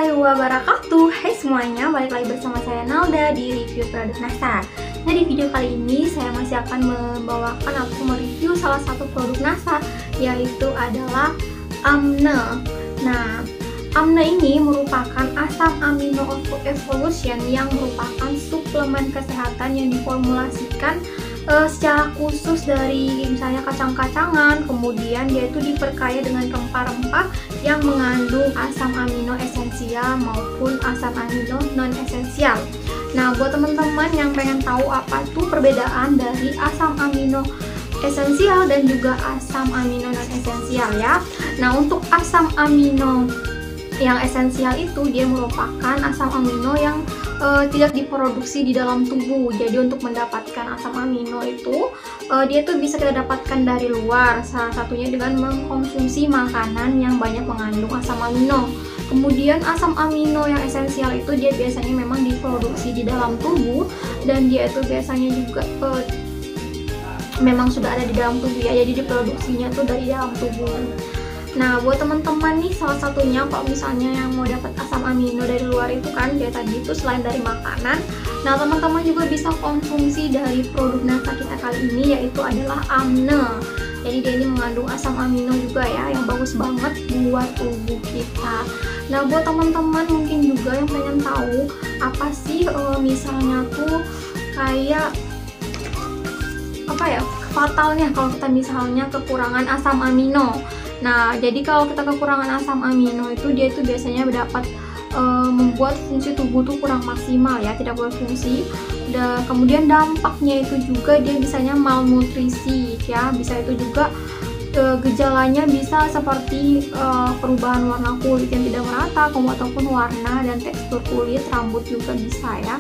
warahmatullahi wabarakatuh. Hai semuanya, balik lagi bersama saya Nalda di review produk NASA. Nah, di video kali ini saya masih akan membawakan atau mereview salah satu produk NASA, yaitu adalah Amne. Nah, Amne ini merupakan asam amino evolution yang merupakan suplemen kesehatan yang diformulasikan secara khusus dari misalnya kacang-kacangan, kemudian dia itu diperkaya dengan rempah-rempah yang mengandung asam amino esensial maupun asam amino non esensial. Nah, buat teman-teman yang pengen tahu apa tuh perbedaan dari asam amino esensial dan juga asam amino non esensial ya. Nah, untuk asam amino yang esensial itu dia merupakan asam amino yang tidak diproduksi di dalam tubuh. Jadi untuk mendapatkan asam amino itu dia tuh bisa kita dapatkan dari luar, salah satunya dengan mengkonsumsi makanan yang banyak mengandung asam amino. Kemudian asam amino yang esensial itu dia biasanya memang diproduksi di dalam tubuh, dan dia itu biasanya juga memang sudah ada di dalam tubuh ya, jadi diproduksinya tuh dari dalam tubuh. Nah, buat teman-teman nih, salah satunya kalau misalnya yang mau dapat asam amino dari luar itu kan kayak tadi itu selain dari makanan, nah teman-teman juga bisa konsumsi dari produk NASA kita kali ini, yaitu adalah Amne. Jadi dia ini mengandung asam amino juga ya, yang bagus banget buat tubuh kita. Nah, buat teman-teman mungkin juga yang pengen tahu apa sih misalnya tuh kayak apa ya fatalnya kalau kita misalnya kekurangan asam amino. Nah, jadi kalau kita kekurangan asam amino itu dia itu biasanya dapat membuat fungsi tubuh tuh kurang maksimal ya, tidak berfungsi. Dan kemudian dampaknya itu juga dia bisanya malnutrisi ya, bisa itu juga gejalanya bisa seperti perubahan warna kulit yang tidak merata, ataupun warna dan tekstur kulit, rambut juga bisa ya.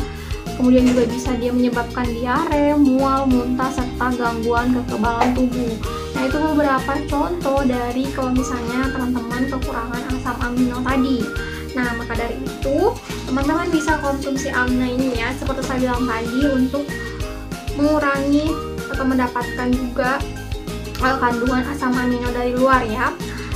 Kemudian juga bisa dia menyebabkan diare, mual, muntah, serta gangguan kekebalan tubuh. Nah, itu beberapa contoh dari kalau misalnya teman-teman kekurangan asam amino tadi. Nah, maka dari itu teman-teman bisa konsumsi Amne ini ya, seperti saya bilang tadi, untuk mengurangi atau mendapatkan juga kandungan asam amino dari luar ya.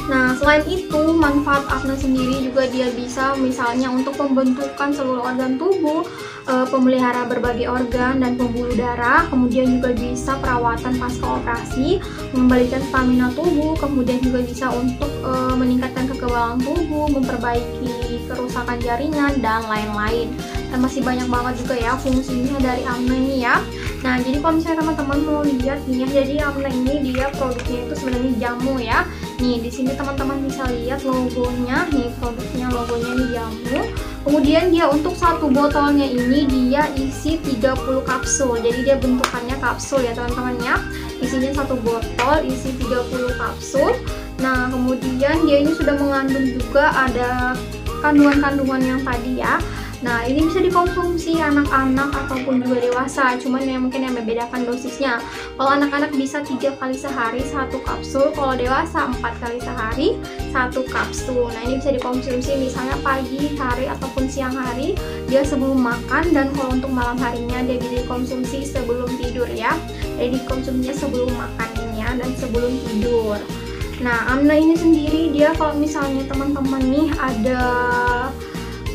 Nah, selain itu manfaat Amne sendiri juga dia bisa misalnya untuk pembentukan seluruh organ tubuh, pemelihara berbagai organ dan pembuluh darah, kemudian juga bisa perawatan pasca operasi, mengembalikan stamina tubuh, kemudian juga bisa untuk meningkatkan kekebalan tubuh, memperbaiki kerusakan jaringan, dan lain-lain. Dan masih banyak banget juga ya fungsinya dari Amne ini ya. Nah, jadi kalau misalnya teman-teman mau lihat nih ya, jadi Amne ini dia produknya itu sebenarnya jamu ya. Nih, di sini teman-teman bisa lihat logonya, nih produknya logonya ini jamu. Kemudian dia untuk satu botolnya ini dia isi 30 kapsul. Jadi dia bentukannya kapsul ya teman-teman ya. Isinya satu botol isi 30 kapsul. Nah, kemudian dia ini sudah mengandung juga ada kandungan-kandungan yang tadi ya. Nah, ini bisa dikonsumsi anak-anak ataupun juga dewasa, cuman yang mungkin yang membedakan dosisnya. Kalau anak-anak bisa 3 kali sehari 1 kapsul, kalau dewasa 4 kali sehari 1 kapsul. Nah, ini bisa dikonsumsi misalnya pagi hari ataupun siang hari, dia sebelum makan, dan kalau untuk malam harinya dia bisa dikonsumsi sebelum tidur ya. Jadi dikonsumsinya sebelum makannya dan sebelum tidur. Nah, Amne ini sendiri dia kalau misalnya teman-teman nih ada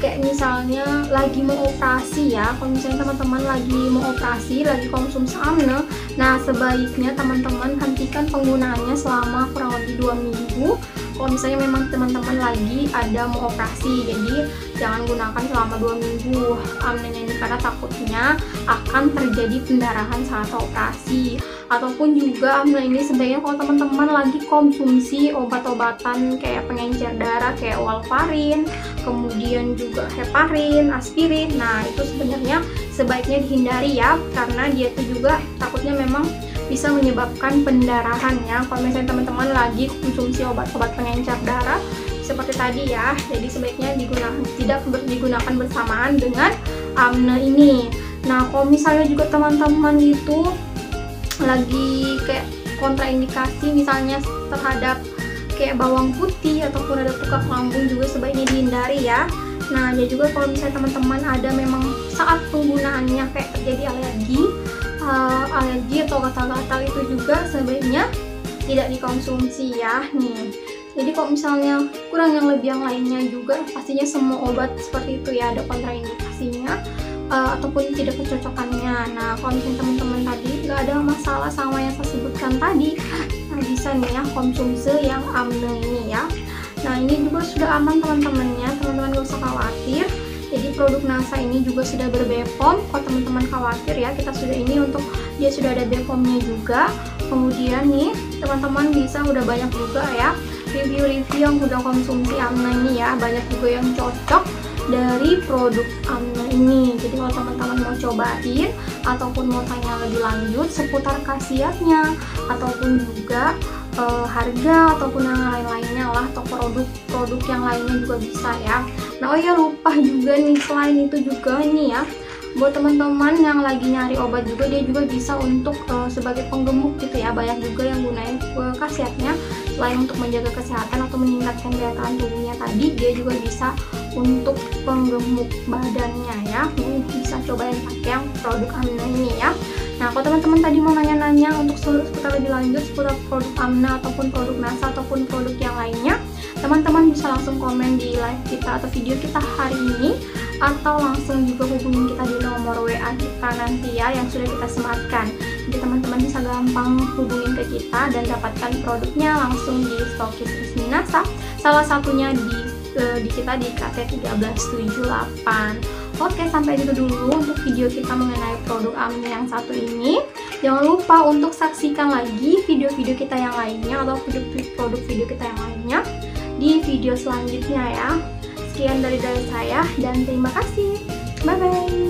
kayak misalnya lagi mau operasi ya, kalau misalnya teman-teman lagi mau operasi, lagi konsumsi Amne, nah sebaiknya teman-teman hentikan penggunaannya selama kurang lebih 2 minggu. Kalau misalnya memang teman-teman lagi ada mau operasi, jadi jangan gunakan selama 2 minggu Amne ini, karena takutnya akan terjadi pendarahan saat operasi. Ataupun juga Amne ini sebaiknya kalau teman-teman lagi konsumsi obat-obatan kayak pengencer darah kayak warfarin, kemudian juga heparin, aspirin, nah itu sebenarnya sebaiknya dihindari ya, karena dia itu juga takutnya memang bisa menyebabkan pendarahan ya kalau misalnya teman-teman lagi konsumsi obat-obat pengencer darah seperti tadi ya. Jadi sebaiknya tidak digunakan bersamaan dengan Amne ini. Nah, kalau misalnya juga teman-teman itu lagi kayak kontraindikasi misalnya terhadap kayak bawang putih ataupun ada tukak lambung, juga sebaiknya dihindari ya. Nah, jadi juga kalau misalnya teman-teman ada memang saat penggunaannya kayak terjadi alergi atau gatal-gatal, itu juga sebaiknya tidak dikonsumsi ya. Nih, Jadi kalau misalnya kurang yang lebih yang lainnya juga, pastinya semua obat seperti itu ya ada kontraindikasinya ataupun tidak kecocokannya. Nah kalau misalnya teman-teman tadi nggak ada masalah sama yang saya sebutkan tadi, nah bisa nih ya konsumsi yang amne ini ya. Nah ini juga sudah aman teman-temannya, teman-teman gak usah khawatir. Jadi produk NASA ini juga sudah ber-BPOM. Kalau teman-teman khawatir ya, kita sudah ini untuk dia sudah ada BPOM-nya juga. Kemudian nih teman-teman bisa udah banyak juga ya review-review yang udah konsumsi amna ini ya, banyak juga yang cocok dari produk amna ini. Jadi kalau teman-teman mau cobain ataupun mau tanya lebih lanjut seputar khasiatnya ataupun juga harga ataupun yang lain-lainnya lah, atau produk yang lainnya juga bisa ya. Nah oh ya lupa juga nih, selain itu juga ini ya buat teman-teman yang lagi nyari obat juga, dia juga bisa untuk sebagai penggemuk gitu ya. Banyak juga yang gunain khasiatnya selain untuk menjaga kesehatan atau meningkatkan daya tahan tubuhnya tadi, dia juga bisa untuk penggemuk badannya ya. Bisa cobain pakai yang produk Amna ini ya. Nah kalau teman-teman tadi mau nanya-nanya untuk seputar lebih lanjut seputar produk Amna ataupun produk NASA ataupun produk yang lainnya, teman-teman bisa langsung komen di live kita atau video kita hari ini, atau langsung juga hubungin kita di nomor WA kita nanti ya yang sudah kita sematkan. Jadi teman-teman bisa gampang hubungin ke kita dan dapatkan produknya langsung di stokis resmi NASA, salah satunya di kita di KT1378. Oke, sampai itu dulu untuk video kita mengenai produk Amni yang satu ini. Jangan lupa untuk saksikan lagi video-video kita yang lainnya atau produk video kita yang lainnya di video selanjutnya ya. Sekian dari saya dan terima kasih. Bye bye.